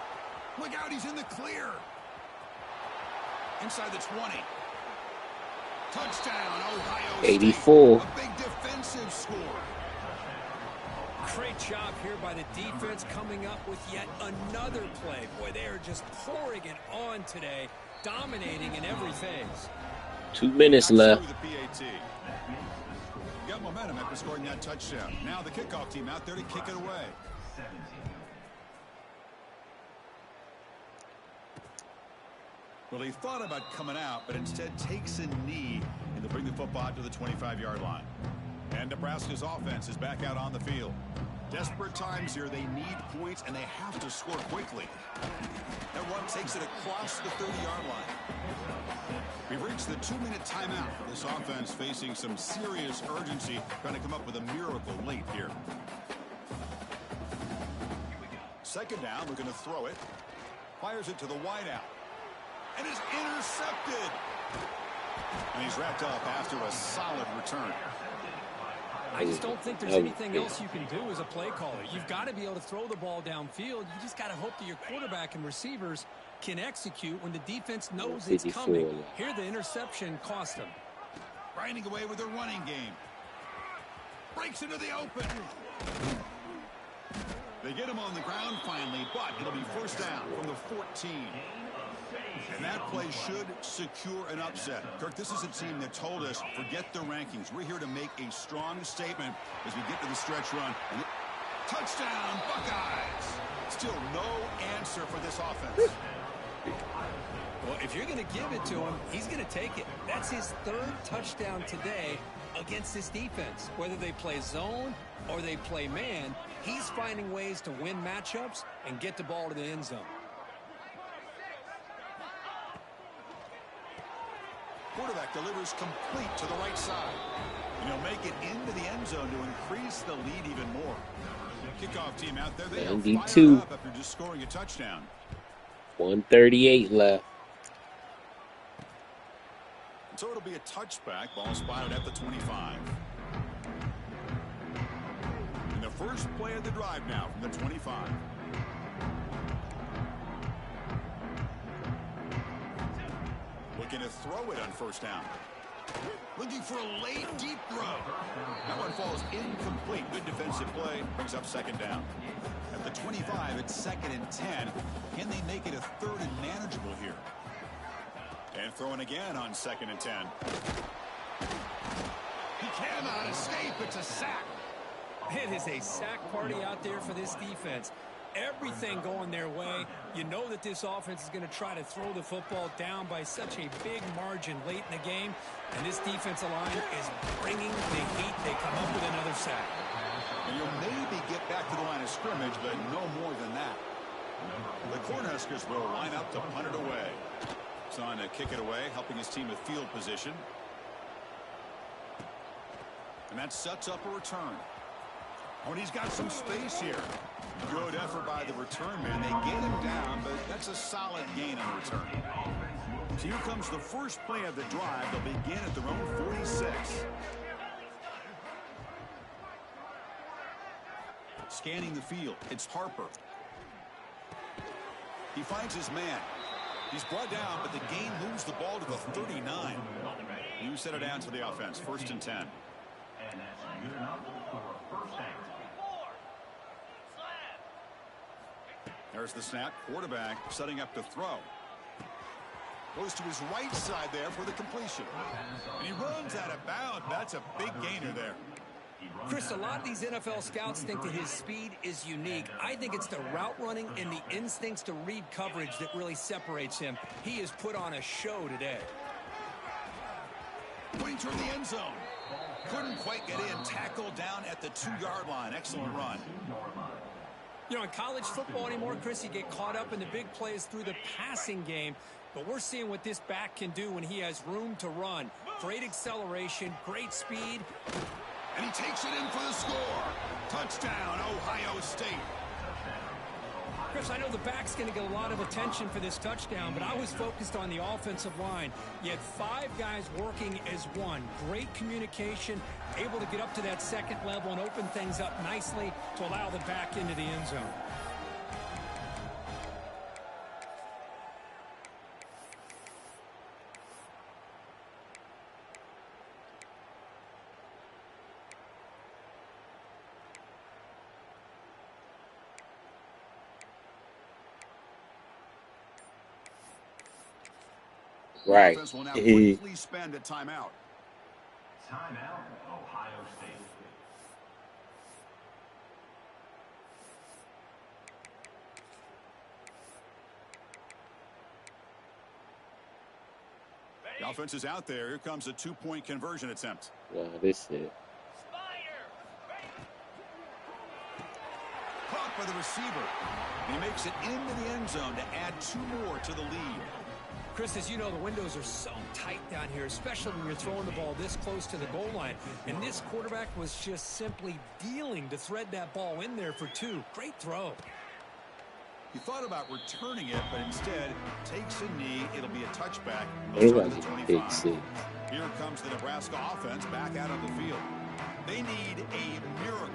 Look out, he's in the clear. Inside the 20. Touchdown, Ohio State. 84. A big defensive score. Great job here by the defense coming up with yet another play. Boy, they are just pouring it on today, dominating in every phase. 2 minutes left. Got momentum after scoring that touchdown. Now the kickoff team out there to kick it away. Well, he thought about coming out, but instead takes a knee, and they'll bring the football out to the 25-yard line. And Nebraska's offense is back out on the field. Desperate times here. They need points, and they have to score quickly. That run takes it across the 30-yard line. We've reached the 2-minute timeout. This offense facing some serious urgency, trying to come up with a miracle late here. Second down, looking to throw it. Fires it to the wideout. And is intercepted. And he's wrapped up after a solid return. I just don't think there's anything else you can do as a play caller. You've got to be able to throw the ball downfield. You just got to hope that your quarterback and receivers can execute when the defense knows it's coming. Here the interception cost them. Grinding away with their running game. Breaks into the open. They get him on the ground finally, but it'll be first down from the 14. And that play should secure an upset. Kirk, this is a team that told us, forget the rankings. We're here to make a strong statement as we get to the stretch run. And touchdown, Buckeyes! Still no answer for this offense. Well, if you're going to give it to him, he's going to take it. That's his third touchdown today against this defense. Whether they play zone or they play man, he's finding ways to win matchups and get the ball to the end zone. Quarterback delivers complete to the right side. And he'll make it into the end zone to increase the lead even more. Kickoff team out there, they are fired up after just scoring a touchdown. 1:38 left. So it'll be a touchback. Ball spotted at the 25. And the first play of the drive now from the 25. Looking to throw it on first down. Looking for a late, deep throw. That one falls incomplete. Good defensive play. Brings up second down. At the 25, it's 2nd and 10. Can they make it a 3rd and manageable here? And throwing again on 2nd and 10. He cannot escape. It's a sack. It is a sack party out there for this defense. Everything going their way. You know that this offense is going to try to throw the football down by such a big margin late in the game. And this defensive line is bringing the heat. They come up with another sack. And you'll maybe get back to the line of scrimmage, but no more than that. The Cornhuskers will line up to punt it away. It's on to kick it away, helping his team with field position. And that sets up a return. Oh, and he's got some space here. Good effort by the return man. They get him down, but that's a solid gain on return. So here comes the first play of the drive. They'll begin at their own 46. Scanning the field, it's Harper. He finds his man. He's brought down, but the gain moves the ball to the 39. You set it down to the offense, 1st and 10. And that's good enough for a first down. There's the snap. Quarterback setting up to throw. Goes to his right side there for the completion. And he runs out of bounds. That's a big gainer there. Chris, a lot of these NFL scouts think that his speed is unique. I think it's the route running and the instincts to read coverage that really separates him. He has put on a show today. Pointing toward the end zone. Couldn't quite get in. Tackled down at the 2-yard line. Excellent run. You know, in college football anymore, Chris, you get caught up in the big plays through the passing game. But we're seeing what this back can do when he has room to run. Great acceleration, great speed. And he takes it in for the score. Touchdown, Ohio State. Chris, I know the back's going to get a lot of attention for this touchdown, but I was focused on the offensive line. You had 5 guys working as one. Great communication, able to get up to that second level and open things up nicely to allow the back into the end zone. Right. Will now quickly spend a timeout. Timeout, Ohio State. The offense is out there. Here comes a 2-point conversion attempt. Wow, this is Caught by the receiver. He makes it into the end zone to add 2 more to the lead. Chris, as you know, the windows are so tight down here, especially when you're throwing the ball this close to the goal line. And this quarterback was just simply dealing to thread that ball in there for 2. Great throw. He thought about returning it, but instead takes a knee. It'll be a touchback. everybody big 6. Here comes the Nebraska offense back out on the field. They need a miracle.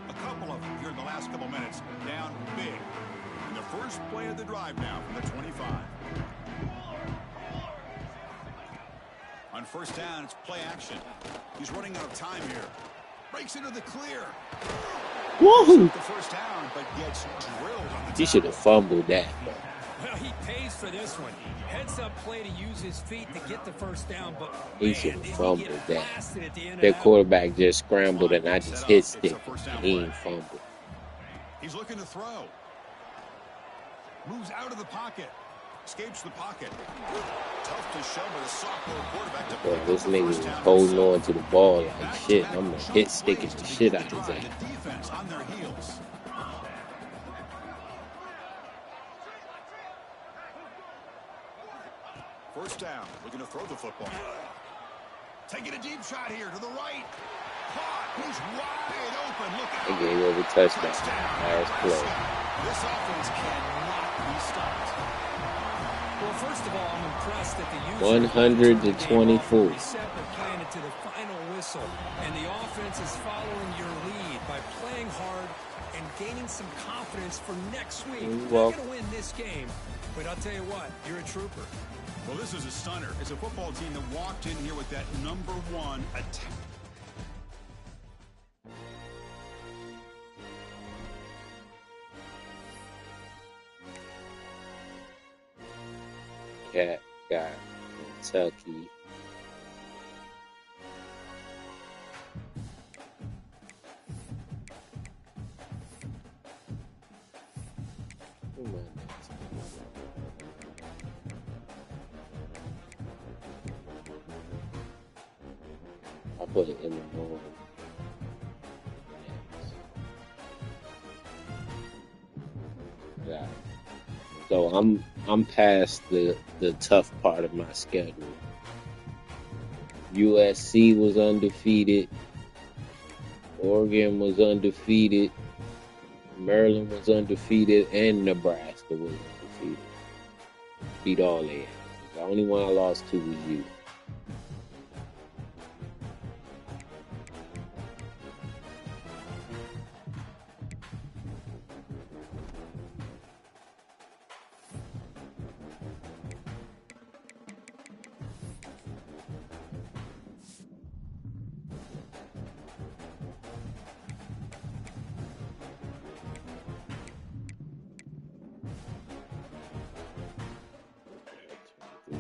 A couple of them here in the last couple minutes. Down big. And the first play of the drive now from the 25. On first down, it's play action. He's running out of time here. Breaks into the clear. Woohoo! The first down, but gets drilled on the He should have fumbled that. Well, he pays for this one. Heads up play to use his feet to get the first down, but He should have fumbled that. At the end Their of quarterback just scrambled and I just hit stick. He ain't fumbled. He's looking to throw. Moves out of the pocket. Escapes the pocket. Tough to show by the sophomore quarterback to Boy, this nigga was holding on to the ball like shit. I'm gonna hit sticking the shit out of his ass. The defense on their heels. First down, looking to throw the football. Taking a deep shot here to the right. Caught. He's wide open. Look out. They gave over touchdown. Last play. This offense cannot be stopped. Well, first of all, I'm impressed that the 100 to 24. Reset but playing it to the final whistle, and the offense is following your lead by playing hard and gaining some confidence for next week. You're going to win this game, but I'll tell you what, you're a trooper. Well, this is a stunner. It's a football team that walked in here with that #1 attack. Cat guy Kentucky. Who am I next? I put Illinois next. Yeah. So I'm past the tough part of my schedule. USC was undefeated. Oregon was undefeated. Maryland was undefeated, and Nebraska was undefeated. Beat all their asses. The only one I lost to was you.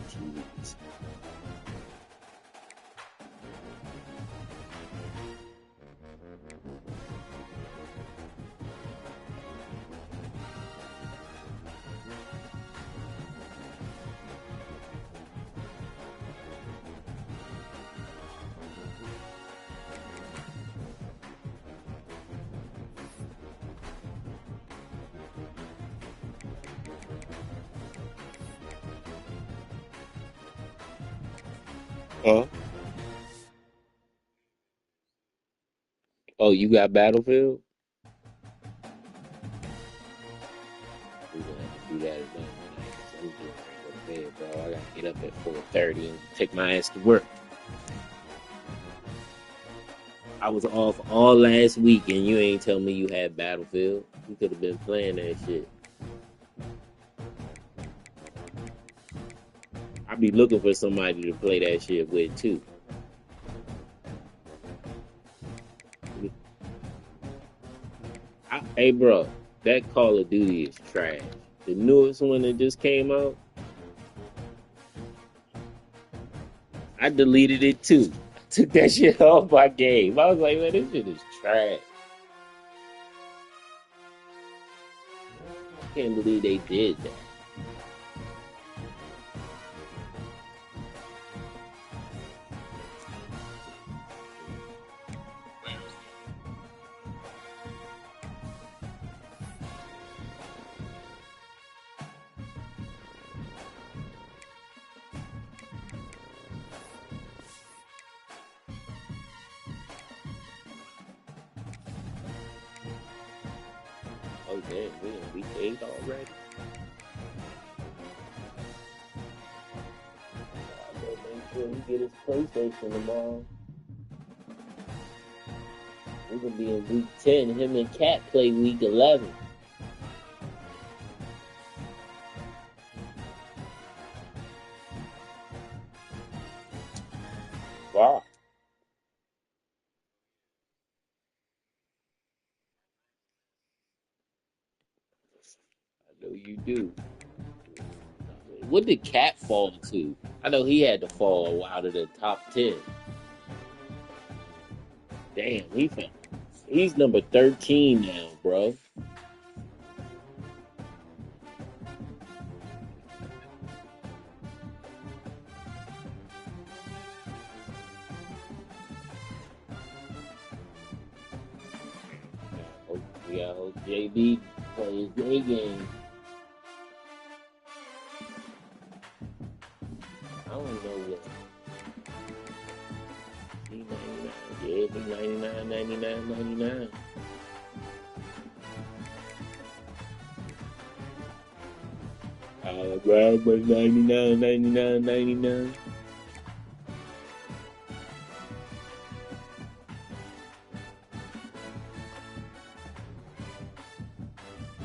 Jeez. Huh? Oh, you got Battlefield? We're gonna have to do that another night. 'Cause I'm getting ready to go to bed, bro. I gotta get up at 4:30 and take my ass to work. I was off all last week and you ain't tell me you had Battlefield. You could have been playing that shit. I be looking for somebody to play that shit with too. Hey, bro, that Call of Duty is trash. The newest one that just came out, I deleted it too. I took that shit off my game. I was like, man, this shit is trash. I can't believe they did that. Oh, damn, we in week 8 already? I gotta make sure he get his PlayStation tomorrow. We're gonna be in week 10. Him and Cat play week 11. Wow. I know you do. What did Cat fall to? I know he had to fall out of the top 10. Damn, he's number 13 now, bro. I hope JB plays his A game. I don't know what. He 99. Yeah, he 99, 99, 99. Alabama 99, 99, 99.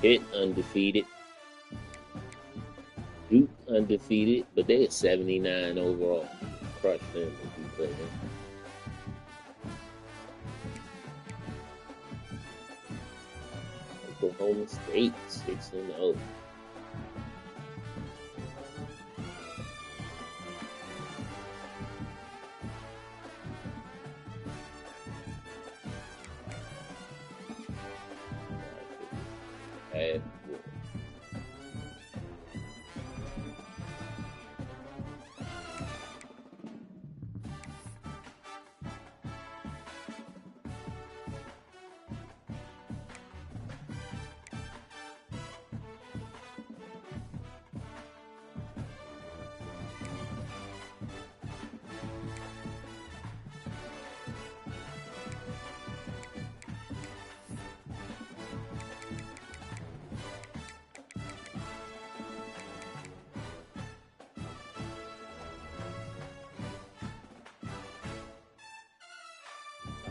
Pitt undefeated. Duke undefeated, but they're 79 overall. Crush them if you play them. Oklahoma State 6-0. had before.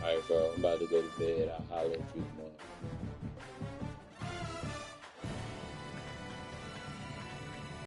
Alright, bro, I'm about to go to bed. I'll holler at you tomorrow.